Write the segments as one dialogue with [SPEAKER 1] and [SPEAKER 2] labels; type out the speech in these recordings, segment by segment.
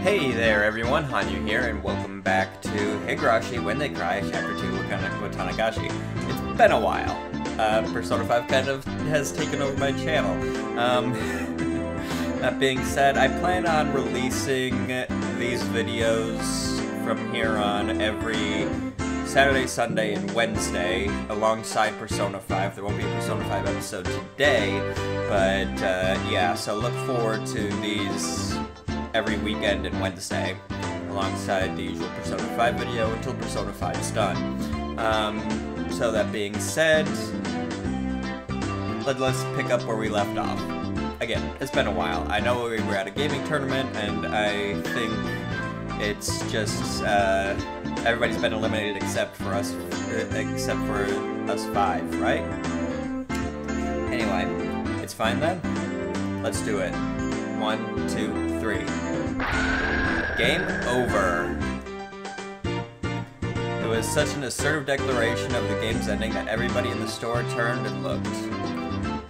[SPEAKER 1] Hey there everyone, Hanyou here, and welcome back to Higurashi When They Cry, Chapter 2 Watanagashi. It's been a while. Persona 5 kind of has taken over my channel. That being said, I plan on releasing these videos from here on every Saturday, Sunday, and Wednesday, alongside Persona 5. There won't be a Persona 5 episode today, but yeah, so look forward to these every weekend and Wednesday, alongside the usual Persona 5 video until Persona 5 is done. So that being said, let's pick up where we left off. Again, it's been a while. I know we were at a gaming tournament, and I think it's just, everybody's been eliminated except for us 5, right? Anyway, it's fine then? Let's do it. 1, 2, 3. Game over. It was such an assertive declaration of the game's ending that everybody in the store turned and looked.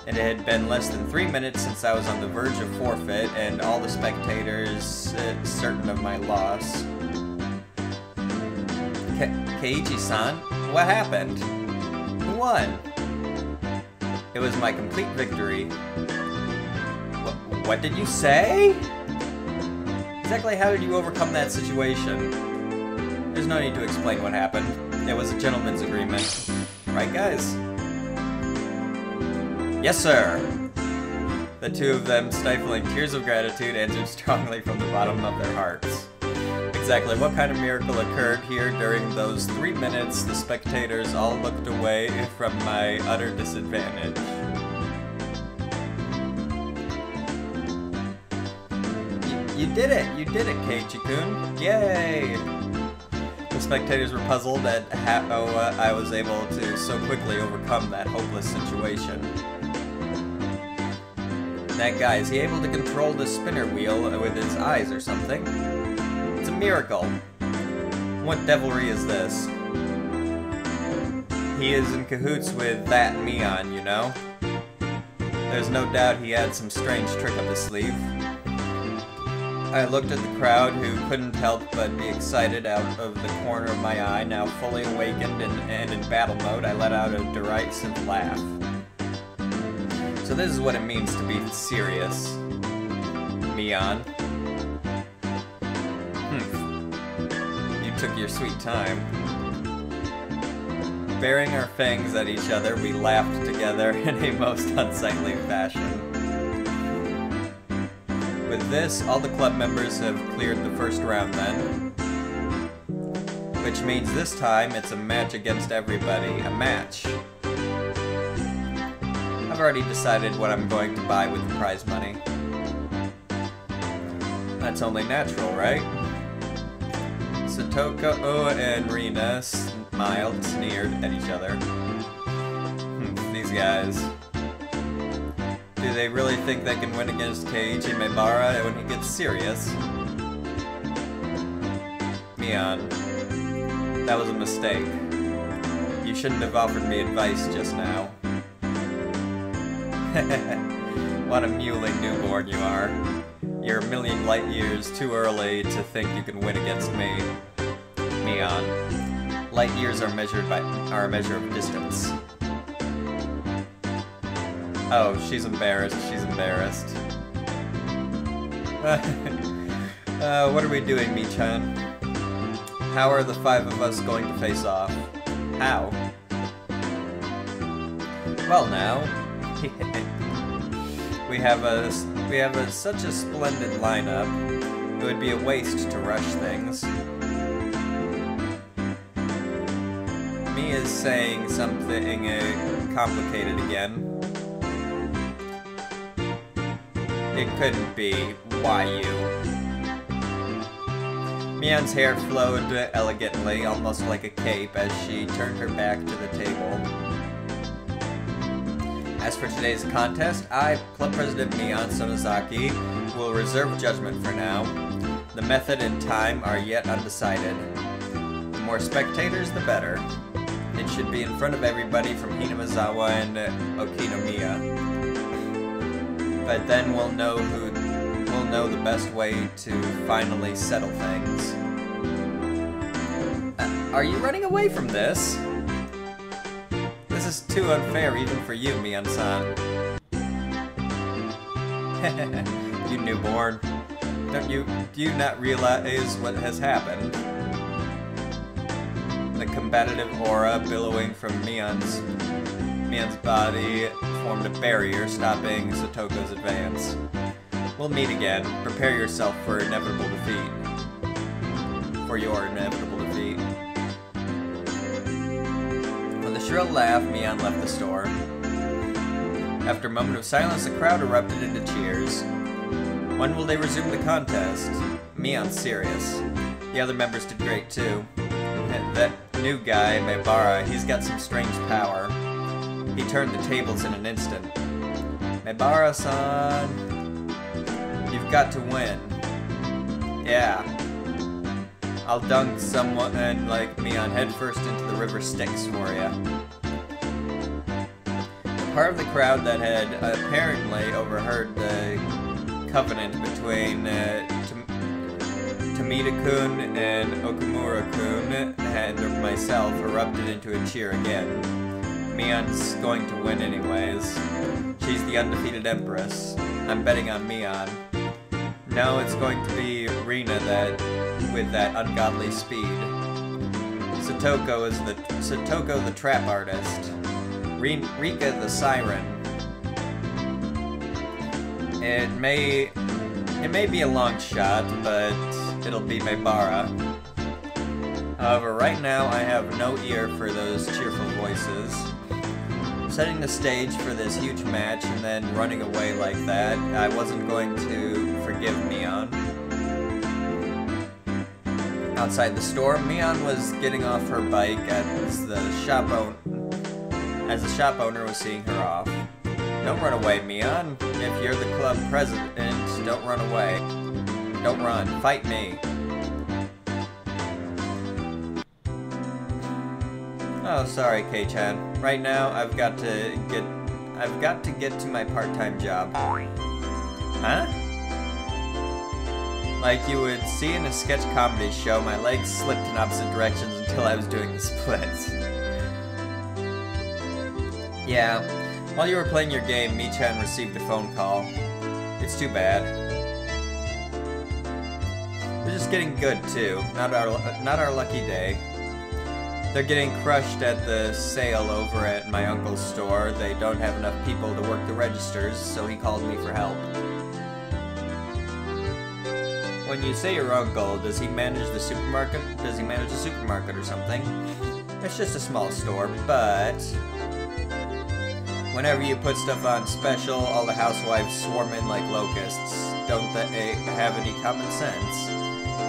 [SPEAKER 1] And it had been less than 3 minutes since I was on the verge of forfeit, and all the spectators certain of my loss. Keiichi-san, what happened? Who won? It was my complete victory. What did you say? Exactly how did you overcome that situation? There's no need to explain what happened. It was a gentleman's agreement. Right, guys? Yes, sir! The two of them, stifling tears of gratitude, answered strongly from the bottom of their hearts. Exactly what kind of miracle occurred here during those 3 minutes? The spectators all looked away from my utter disadvantage. You did it, Keiichi-kun! Yay! The spectators were puzzled at how I was able to so quickly overcome that hopeless situation. That guy, is he able to control the spinner wheel with his eyes or something? It's a miracle. What devilry is this? He is in cahoots with that Mion, you know? There's no doubt he had some strange trick up his sleeve. I looked at the crowd, who couldn't help but be excited out of the corner of my eye. Now fully awakened and in battle mode, I let out a derisive laugh. So this is what it means to be serious, Mion. You took your sweet time. Baring our fangs at each other, we laughed together in a most unsightly fashion. With this, all the club members have cleared the first round then. Which means this time it's a match against everybody. A match. I've already decided what I'm going to buy with the prize money. That's only natural, right? Satoko and Rina sneered at each other. These guys. Do they really think they can win against Keiichi Maebara when he gets serious? Mion, that was a mistake. You shouldn't have offered me advice just now. What a mewling newborn you are. You're a million light years too early to think you can win against me. Mion, light years are a measure of distance. Oh, she's embarrassed. She's embarrassed. What are we doing, Mi-chan? How are the 5 of us going to face off? How? Well, now, we have such a splendid lineup. It would be a waste to rush things. Mi is saying something complicated again. It couldn't be. Why you? Mion's hair flowed elegantly, almost like a cape, as she turned her back to the table. As for today's contest, I, Club President Mion Sonozaki, will reserve judgment for now. The method and time are yet undecided. The more spectators, the better. It should be in front of everybody from Hinamizawa and Okinomiya. But then we'll we'll know the best way to finally settle things. Are you running away from this? This is too unfair even for you, Mian-san. You newborn. Do you not realize what has happened? The combative aura billowing from Mian's body formed a barrier stopping Satoko's advance. We'll meet again. Prepare yourself for inevitable defeat. For your inevitable defeat. With a shrill laugh, Mian left the store. After a moment of silence, the crowd erupted into cheers. When will they resume the contest? Mian's serious. The other members did great too. And that new guy, Maebara, he's got some strange power. He turned the tables in an instant. Maebara-san, you've got to win. Yeah. I'll dunk someone like Mian headfirst into the river Styx for ya. The part of the crowd that had apparently overheard the covenant between Tomita-kun and Okumura-kun and myself erupted into a cheer again. Mian's going to win anyways. She's the undefeated empress. I'm betting on Mian. No, it's going to be Rina with that ungodly speed. Satoko the trap artist. Rika the siren. It may be a long shot, but it'll be Maebara. However, right now I have no ear for those cheerful voices. Setting the stage for this huge match and then running away like that, I wasn't going to forgive Mian. Outside the store, Mian was getting off her bike as the shop owner was seeing her off. Don't run away, Mian. If you're the club president, don't run away. Don't run. Fight me. Oh, sorry, K-chan. Right now, I've got to get to my part-time job. Huh? Like you would see in a sketch comedy show, my legs slipped in opposite directions until I was doing the splits. Yeah. While you were playing your game, Mi-chan received a phone call. It's too bad. We're just getting good too. Not our lucky day. They're getting crushed at the sale over at my uncle's store. They don't have enough people to work the registers, so he called me for help. When you say your uncle, does he manage the supermarket? Does he manage a supermarket or something? It's just a small store, but whenever you put stuff on special, all the housewives swarm in like locusts. Don't they have any common sense?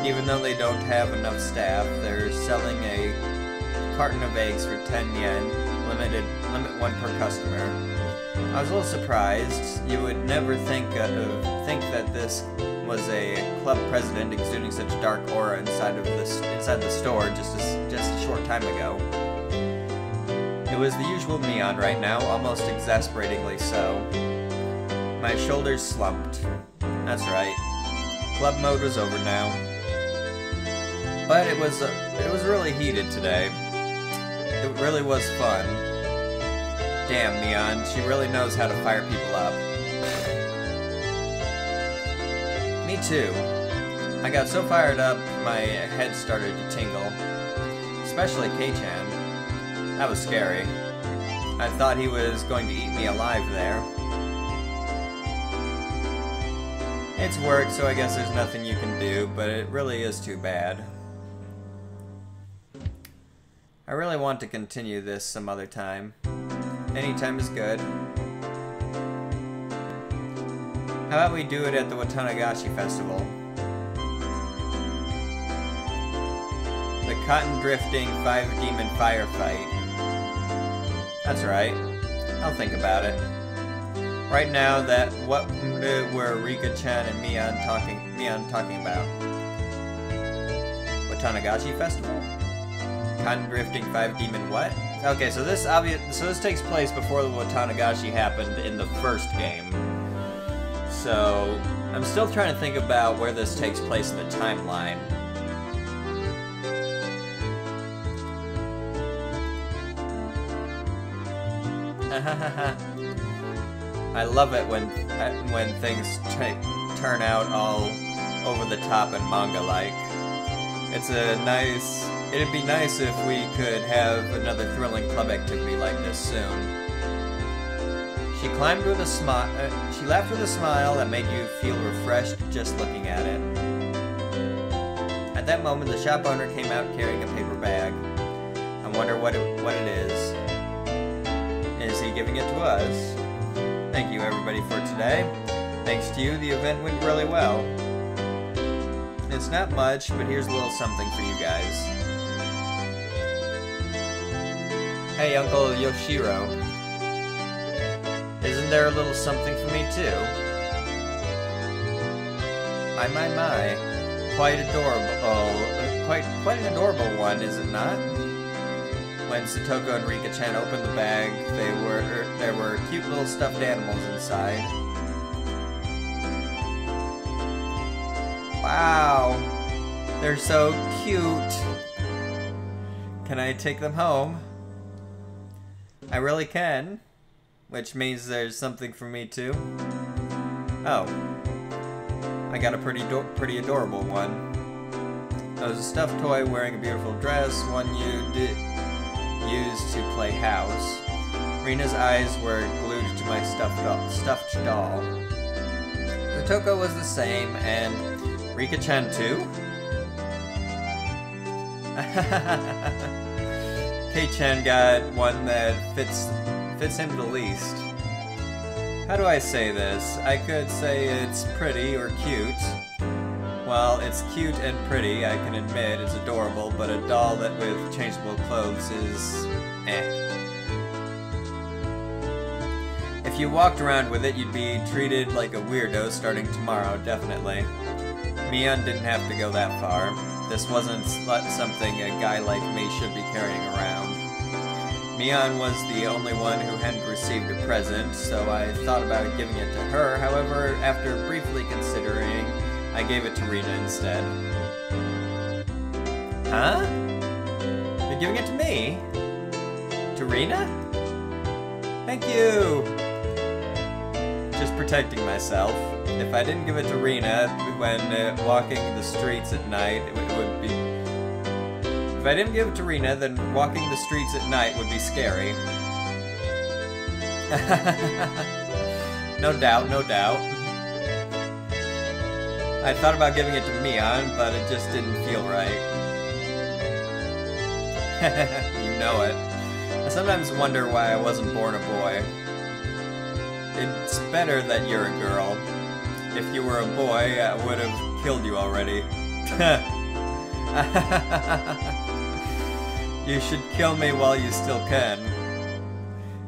[SPEAKER 1] Even though they don't have enough staff, they're selling a carton of eggs for 10 yen, limit one per customer. I was a little surprised. You would never think that this was a club president exuding such dark aura inside the store just a short time ago. It was the usual Mian right now, almost exasperatingly so. My shoulders slumped. That's right. Club mode was over now. But it was really heated today. It really was fun. Damn, Mian, she really knows how to fire people up. Me too. I got so fired up, my head started to tingle. Especially K-chan. That was scary. I thought he was going to eat me alive there. It's work, so I guess there's nothing you can do, but it really is too bad. I really want to continue this some other time. Any time is good. How about we do it at the Watanagashi Festival? The Cotton Drifting 5-Demon Firefight. That's right. I'll think about it. Right now, what were Rika-chan and Mian talking about? Watanagashi Festival? Cotton Drifting 5-Demon what? Okay, so this takes place before the Watanagashi happened in the first game. So, I'm still trying to think about where this takes place in the timeline. I love it when things turn out all over the top and manga-like. It'd be nice if we could have another thrilling club activity like this soon. She climbed with a smile. She laughed with a smile that made you feel refreshed just looking at it. At that moment, the shop owner came out carrying a paper bag. I wonder what it is. Is he giving it to us? Thank you, everybody, for today. Thanks to you, the event went really well. It's not much, but here's a little something for you guys. Hey, Uncle Yoshiro. Isn't there a little something for me, too? My. Quite adorable. Quite an adorable one, is it not? When Satoko and Rika-chan opened the bag, there were cute little stuffed animals inside. Wow! They're so cute! Can I take them home? I really can. Which means there's something for me too. Oh. I got a pretty adorable one. It was a stuffed toy wearing a beautiful dress, one used to play house. Rina's eyes were glued to my stuffed doll. Satoko was the same, and Rika-chan too? Kei-chan got one that fits him the least. How do I say this? I could say it's pretty or cute. Well, it's cute and pretty, I can admit, it's adorable, but a doll that with changeable clothes is eh. If you walked around with it, you'd be treated like a weirdo starting tomorrow, definitely. Mion didn't have to go that far. This wasn't something a guy like me should be carrying around. Mion was the only one who hadn't received a present, so I thought about giving it to her. However, after briefly considering, I gave it to Rina instead. Huh? You're giving it to me? To Rina? Thank you! Just protecting myself. If I didn't give it to Rina when walking the streets at night, it would be... If I didn't give it to Rina, then walking the streets at night would be scary. No doubt, no doubt. I thought about giving it to Mion, but it just didn't feel right. You know it. I sometimes wonder why I wasn't born a boy. It's better that you're a girl. If you were a boy, I would have killed you already. You should kill me while you still can.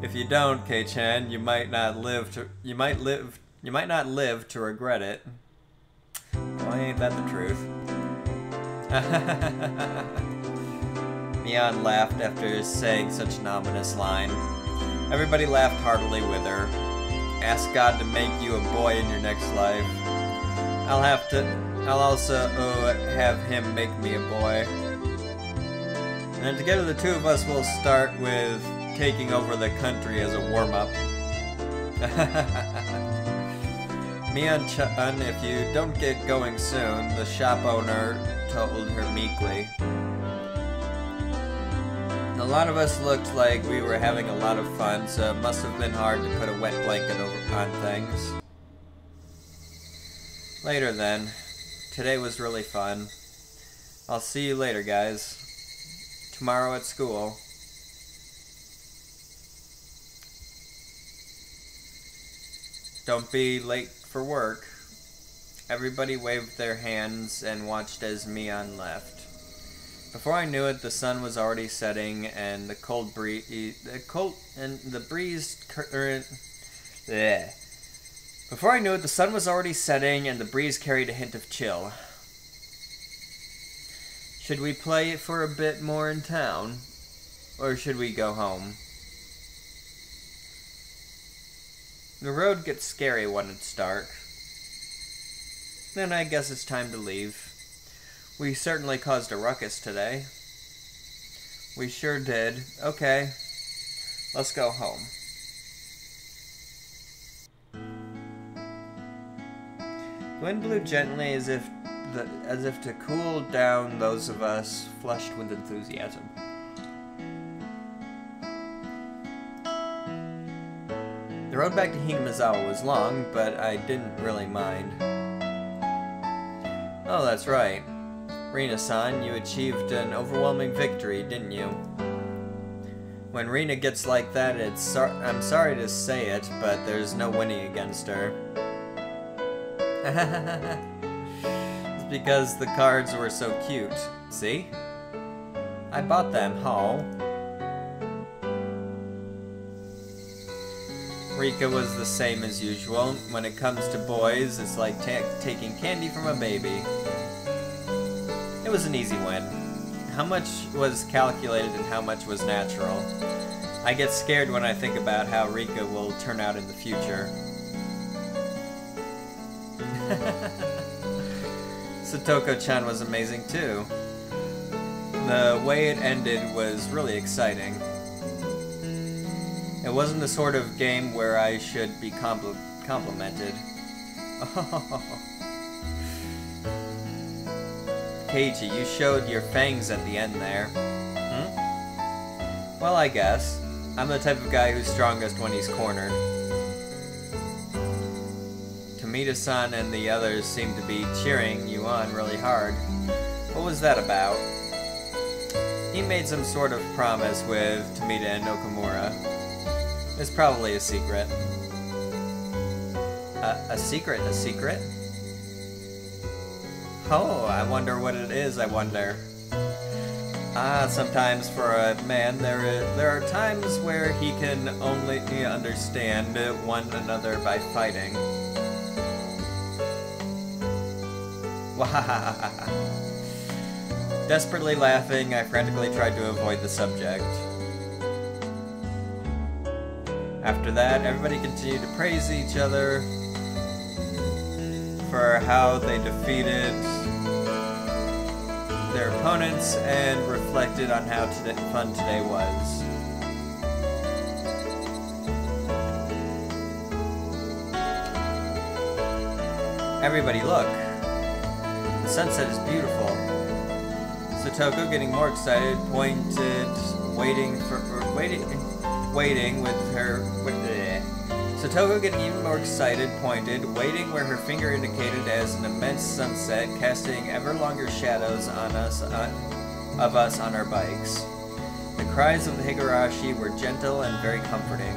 [SPEAKER 1] If you don't, Kei-chan, you might not live to regret it. Well, ain't that the truth? Mion laughed after saying such an ominous line. Everybody laughed heartily with her. Ask God to make you a boy in your next life. I'll also have him make me a boy. And then together the two of us will start with taking over the country as a warm-up. Mion-chan, if you don't get going soon, the shop owner told her meekly. A lot of us looked like we were having a lot of fun, so it must have been hard to put a wet blanket on things. Later then. Today was really fun. I'll see you later, guys. Tomorrow at school. Don't be late for work. Everybody waved their hands and watched as Mion left. Before I knew it, the sun was already setting, and the Before I knew it, the sun was already setting, and the breeze carried a hint of chill. Should we play it for a bit more in town, or should we go home? The road gets scary when it's dark. Then I guess it's time to leave. We certainly caused a ruckus today. We sure did. Okay, let's go home. The wind blew gently as if to cool down those of us flushed with enthusiasm. The road back to Hinazawa was long, but I didn't really mind. Oh, that's right. Rina-san, you achieved an overwhelming victory, didn't you? When Rina gets like that, I'm sorry to say it, but there's no winning against her. It's because the cards were so cute. See? I bought them, Hall. Rika was the same as usual. When it comes to boys, it's like taking candy from a baby. It was an easy win. How much was calculated and how much was natural? I get scared when I think about how Rika will turn out in the future. Satoko-chan was amazing too. The way it ended was really exciting. It wasn't the sort of game where I should be complimented. Keiji, you showed your fangs at the end there. Hmm? Well, I guess. I'm the type of guy who's strongest when he's cornered. Tomita-san and the others seem to be cheering you on really hard. What was that about? He made some sort of promise with Tomita and Okamura. It's probably a secret. A secret? A secret? Oh, I wonder what it is, I wonder. Sometimes for a man, there are times where he can only understand one another by fighting. Wahahaha. Desperately laughing, I frantically tried to avoid the subject. After that, everybody continued to praise each other for how they defeated their opponents and reflected on how fun today was. Everybody look! The sunset is beautiful. Satoko, getting more excited, pointed, waiting with her... Satoko, getting even more excited, pointed, waiting where her finger indicated as an immense sunset, casting ever longer shadows on us, of us on our bikes. The cries of the Higurashi were gentle and very comforting.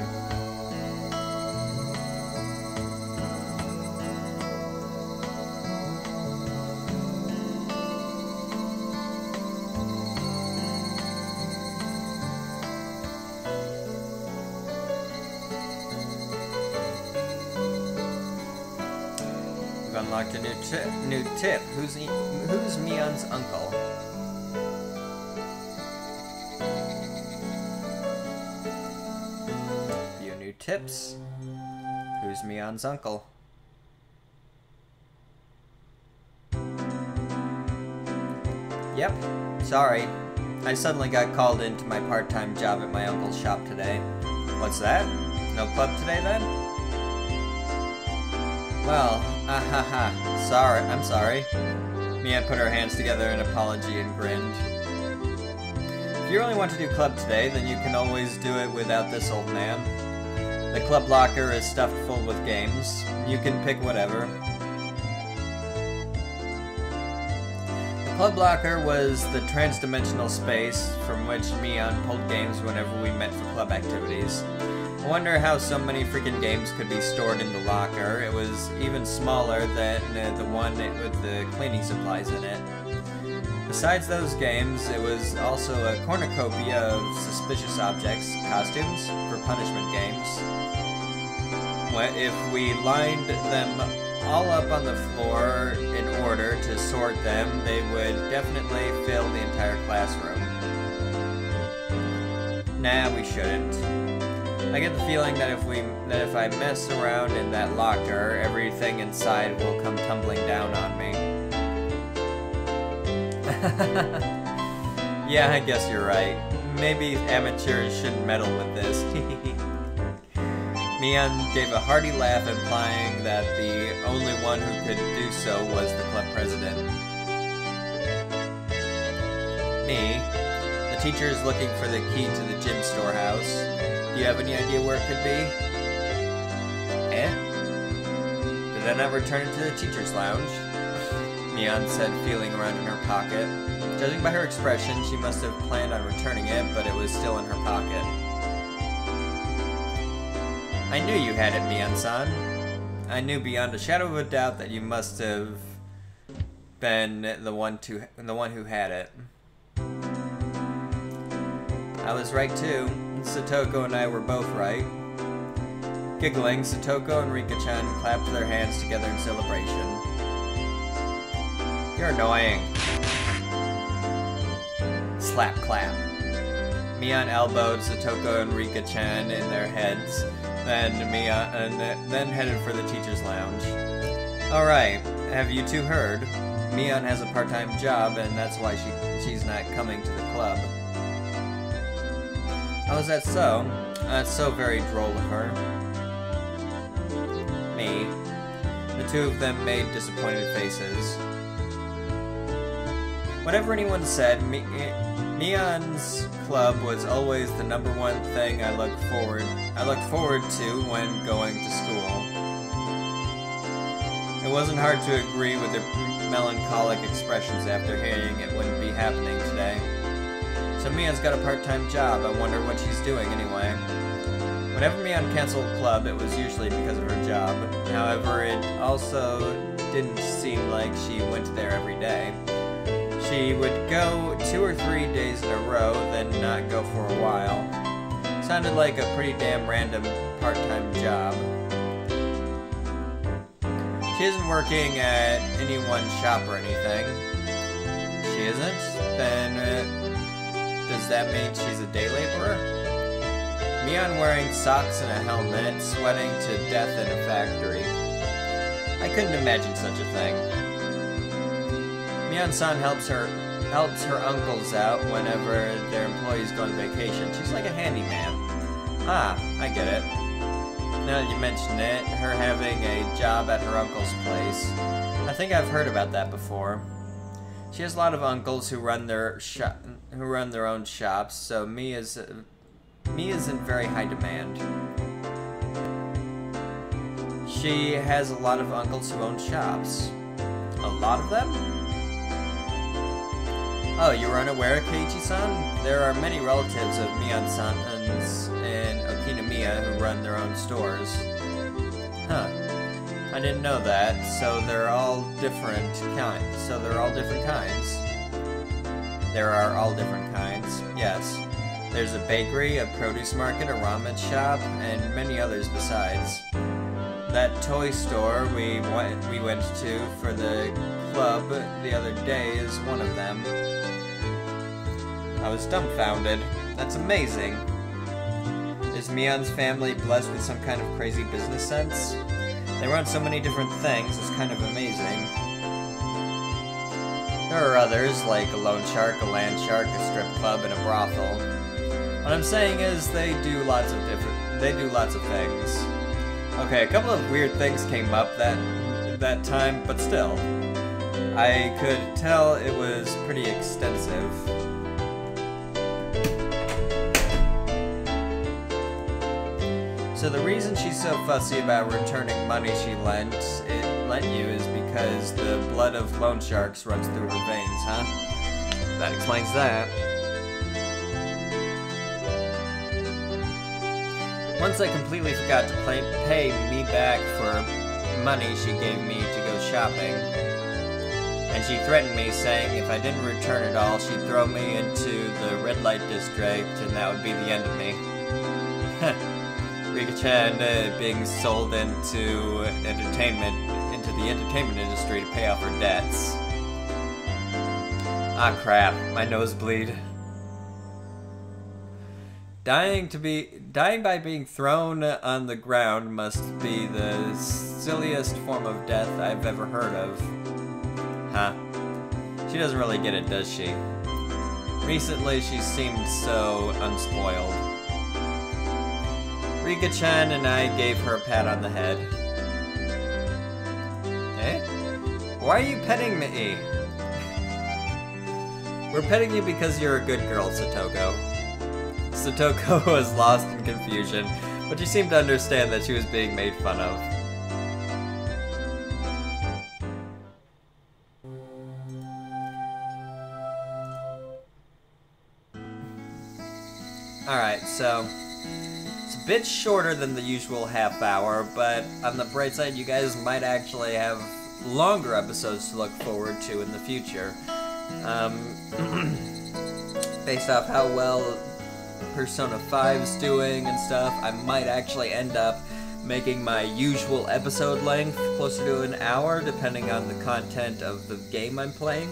[SPEAKER 1] Unlocked a new tip. Who's Mion's uncle? Few new tips. Who's Mion's uncle? Yep. Sorry. I suddenly got called into my part-time job at my uncle's shop today. What's that? No club today then? Well, sorry, I'm sorry. Mia put her hands together in apology and grinned. If you really want to do club today, then you can always do it without this old man. The club locker is stuffed full with games. You can pick whatever. The club locker was the trans-dimensional space from which Mion pulled games whenever we met for club activities. I wonder how so many freaking games could be stored in the locker. It was even smaller than the one with the cleaning supplies in it. Besides those games, it was also a cornucopia of suspicious objects, costumes, for punishment games. If we lined them all up on the floor in order to sort them, they would definitely fill the entire classroom. Nah, we shouldn't. I get the feeling that if I mess around in that locker, everything inside will come tumbling down on me. Yeah, I guess you're right. Maybe amateurs shouldn't meddle with this. Mian gave a hearty laugh, implying that the only one who could do so was the club president. Me? The teacher is looking for the key to the gym storehouse. Do you have any idea where it could be? Eh? Did I not return it to the teacher's lounge? Mian said, feeling around in her pocket. Judging by her expression, she must have planned on returning it, but it was still in her pocket. I knew you had it, Mian-san. I knew beyond a shadow of a doubt that you must have been the one who had it. I was right too. Satoko and I were both right. Giggling, Satoko and Rika-chan clapped their hands together in celebration. You're annoying. Slap clap. Mian elbowed Satoko and Rika-chan in their heads, then headed for the teacher's lounge. Alright, have you two heard? Mian has a part-time job, and that's why she's not coming to the club. Oh, is that so? That's so very droll of her. Me. The two of them made disappointed faces. Whatever anyone said, Mian's club was always the #1 thing I looked forward to when going to school. It wasn't hard to agree with their melancholic expressions after hearing it wouldn't be happening today. So Mian's got a part-time job. I wonder what she's doing anyway. Whenever Mian canceled club, it was usually because of her job. However, it also didn't seem like she went there every day. She would go 2 or 3 days in a row, then not go for a while. Sounded like a pretty damn random part-time job. She isn't working at any one shop or anything. She isn't? Then, does that mean she's a day laborer? Mian wearing socks and a helmet, sweating to death in a factory. I couldn't imagine such a thing. Mian-san helps her uncles out whenever their employees go on vacation. She's like a handyman. Ah, I get it. Now that you mention it, her having a job at her uncle's place. I think I've heard about that before. She has a lot of uncles who run their own shops, so Mi isn't very high demand. She has a lot of uncles who own shops. A lot of them? Oh, you were unaware, Keiichi-san? There are many relatives of Mian-san's in Okinomiya who run their own stores. Huh. I didn't know that, so they're all different kinds. There are all different kinds, yes. There's a bakery, a produce market, a ramen shop, and many others besides. That toy store we went to for the club the other day is one of them. I was dumbfounded. That's amazing. Is Mian's family blessed with some kind of crazy business sense? They run so many different things, it's kind of amazing. There are others, like a loan shark, a land shark, a strip club, and a brothel. What I'm saying is they do lots of things. Okay, a couple of weird things came up that time, but still. I could tell it was pretty extensive. So the reason she's so fussy about returning money she lent you is because the blood of loan sharks runs through her veins, huh? That explains that. Once I completely forgot to pay me back for money she gave me to go shopping. And she threatened me, saying if I didn't return it all, she'd throw me into the red light district, and that would be the end of me. Rika-chan being sold into the entertainment industry to pay off her debts. Ah crap, my nosebleed. Dying by being thrown on the ground must be the silliest form of death I've ever heard of. Huh. She doesn't really get it, does she? Recently, she seemed so unspoiled. Rika-chan and I gave her a pat on the head. Eh? Why are you petting me? We're petting you because you're a good girl, Satoko. Satoko was lost in confusion, but she seemed to understand that she was being made fun of. Alright, so it's a bit shorter than the usual half hour, but on the bright side, you guys might actually have longer episodes to look forward to in the future. Based off how well Persona 5's doing and stuff, I might actually end up making my usual episode length closer to an hour, depending on the content of the game I'm playing.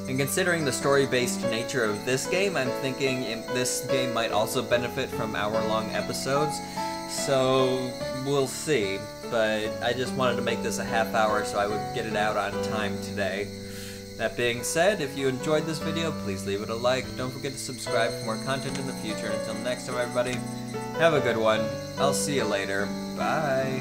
[SPEAKER 1] And considering the story-based nature of this game, I'm thinking this game might also benefit from hour-long episodes, so we'll see. But I just wanted to make this a half hour so I would get it out on time today. That being said, if you enjoyed this video, please leave it a like. Don't forget to subscribe for more content in the future. Until next time, everybody, have a good one. I'll see you later. Bye.